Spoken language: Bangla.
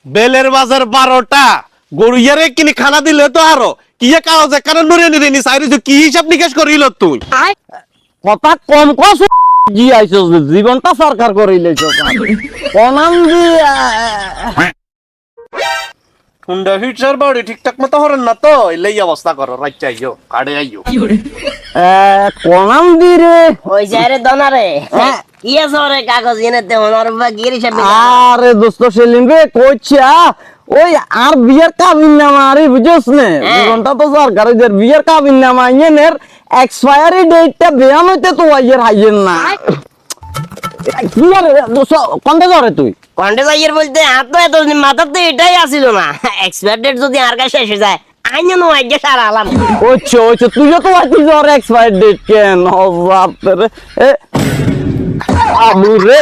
বেলের বাজার 12টা গরুয়ারে কিনে খানা দিলে তো আরো কি কাগজ কারণ নরে নিরে নি সাইরে কি হিসাব নিকাশ করিল তুই কথা কম কস জি আইছস জীবনটা সরকার করিলেছ কোনাম দি হুন্ডা ফিচার বাড়ি ঠিকঠাক মতো হরেন না তো এলেই অবস্থা করো রাইট আইও কাড়ে আইও কোনাম দি রে ওই যারে দনারে কি আছে ওরে কাগজ এনে দে ওনার বা গিরি হিসাব আরে দোস্ত সেলিম রে কইছা ওই আর বিয়ের কাবিন নামা আরে বুঝছস না জীবনটা তো সরকারের বিয়ের কাবিন নামা ইয়েনের এক্সপায়ারি ডেটটা বেয়ান হইতে তো আইয়ের হাইয়ের না কি রে দোস্ত কোনটা করে তুই কন্ডে যাইয়ের বলতে আর তো এত মাথাতে এটাই আসিল না এক্সপায়ার ডেট যদি আর কাছে শেষ হয়ে যায় আইন নো আগে সারা আলাম ওচ্ছো তুইও তো আছিস আর এক্সপায়ার ডেট কেন বাপ রে আমুরে